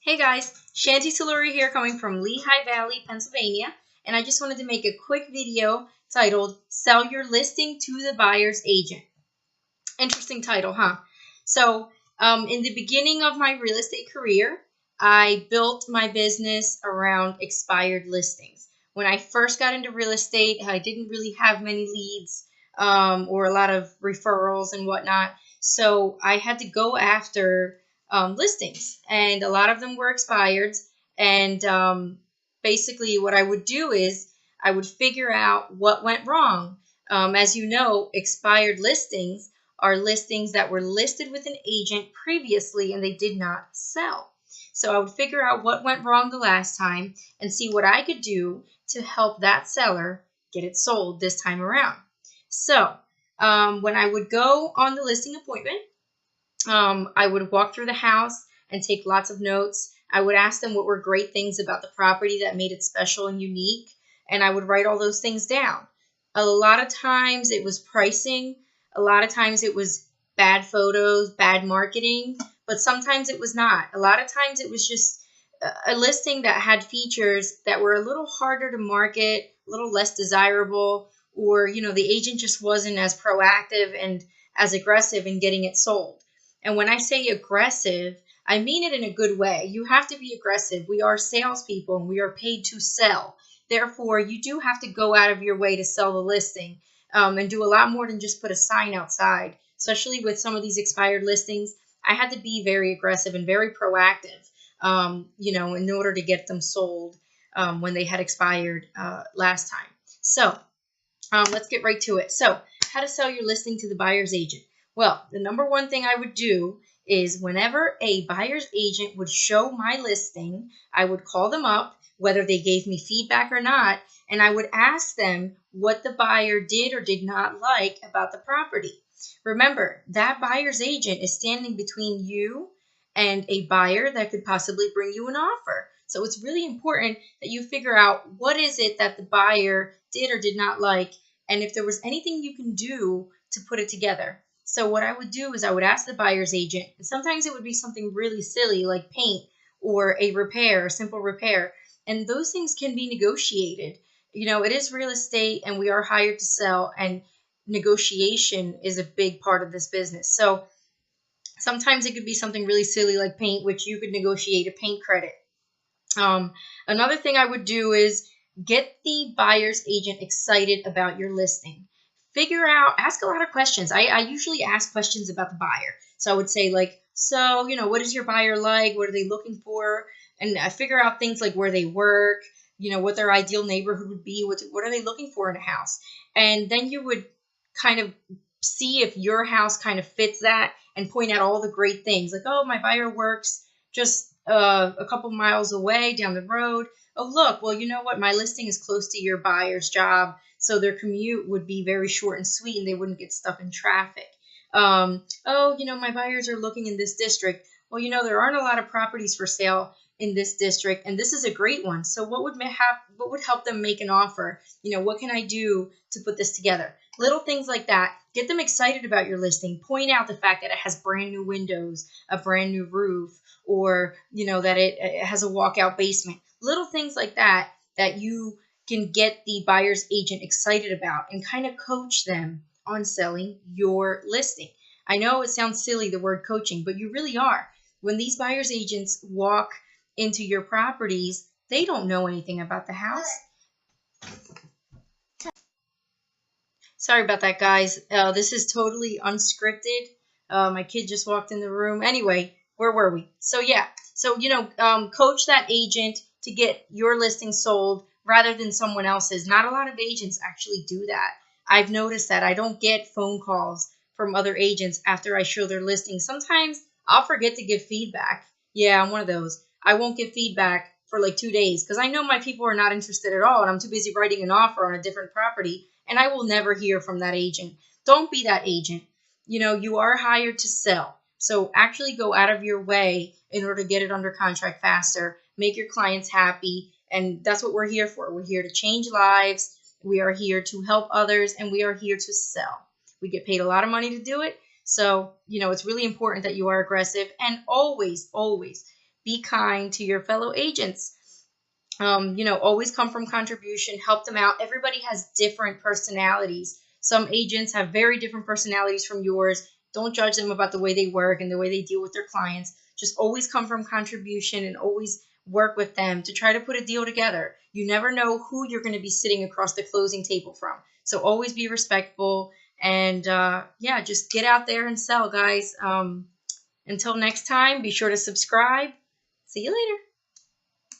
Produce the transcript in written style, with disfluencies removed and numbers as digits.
Hey guys, Shanty here coming from Lehigh Valley, Pennsylvania, and I just wanted to make a quick video titled Sell Your Listing to the Buyer's Agent. Interesting title, huh? So, in the beginning of my real estate career, I built my business around expired listings. When I first got into real estate, I didn't really have many leads or a lot of referrals and whatnot. So I had to go after listings, and a lot of them were expired. And basically, what I would do is I would figure out what went wrong. As you know, expired listings are listings that were listed with an agent previously and they did not sell. So I would figure out what went wrong the last time and see what I could do to help that seller get it sold this time around. So when I would go on the listing appointment, I would walk through the house and take lots of notes. I would ask them what were great things about the property that made it special and unique, and I would write all those things down. A lot of times it was pricing. A lot of times it was bad photos, bad marketing, but sometimes it was not. A lot of times it was just a listing that had features that were a little harder to market, a little less desirable, or the agent just wasn't as proactive and as aggressive in getting it sold. And when I say aggressive, I mean it in a good way. You have to be aggressive. We are salespeople and we are paid to sell. Therefore, you do have to go out of your way to sell the listing and do a lot more than just put a sign outside. Especially with some of these expired listings, I had to be very aggressive and very proactive, in order to get them sold when they had expired last time. So let's get right to it. So how to sell your listing to the buyer's agent. Well, the number one thing I would do is whenever a buyer's agent would show my listing, I would call them up, whether they gave me feedback or not, and I would ask them what the buyer did or did not like about the property. Remember, that buyer's agent is standing between you and a buyer that could possibly bring you an offer. So it's really important that you figure out what is it that the buyer did or did not like, and if there was anything you can do to put it together. So what I would do is I would ask the buyer's agent, and sometimes it would be something really silly like paint or a repair, a simple repair. And those things can be negotiated. It is real estate and we are hired to sell, and negotiation is a big part of this business. So sometimes it could be something really silly like paint, which you could negotiate a paint credit. Another thing I would do is get the buyer's agent excited about your listing. Ask a lot of questions. I usually ask questions about the buyer. So I would say what is your buyer like? What are they looking for? And I figure out things like where they work, what their ideal neighborhood would be. What are they looking for in a house? And then you would kind of see if your house kind of fits that and point out all the great things. Like, oh, my buyer works just a couple miles away down the road. Oh, look, well, you know what? My listing is close to your buyer's job, so their commute would be very short and sweet and they wouldn't get stuck in traffic. My buyers are looking in this district. Well, there aren't a lot of properties for sale in this district, and this is a great one. So what would help them make an offer? What can I do to put this together? Little things like that. Get them excited about your listing. Point out the fact that it has brand new windows, a brand new roof, or that it has a walkout basement. Little things like that you can get the buyer's agent excited about and kind of coach them on selling your listing. I know it sounds silly, the word coaching, but you really are. When these buyer's agents walk into your properties, they don't know anything about the house. Sorry about that, guys. This is totally unscripted. My kid just walked in the room. Anyway, where were we? So yeah, coach that agent to get your listing sold rather than someone else's. Not a lot of agents actually do that. I've noticed that I don't get phone calls from other agents after I show their listing. Sometimes I'll forget to give feedback. Yeah, I'm one of those. I won't give feedback for like 2 days because I know my people are not interested at all and I'm too busy writing an offer on a different property, and I will never hear from that agent. Don't be that agent. You are hired to sell. So actually go out of your way in order to get it under contract faster, make your clients happy, and that's what we're here for. We're here to change lives. We are here to help others, and we are here to sell. We get paid a lot of money to do it. So, it's really important that you are aggressive, and always, always be kind to your fellow agents. Always come from contribution, help them out. Everybody has different personalities. Some agents have very different personalities from yours. Don't judge them about the way they work and the way they deal with their clients. Just always come from contribution and always work with them to try to put a deal together. You never know who you're going to be sitting across the closing table from. So always be respectful and just get out there and sell, guys. Until next time, be sure to subscribe. See you later.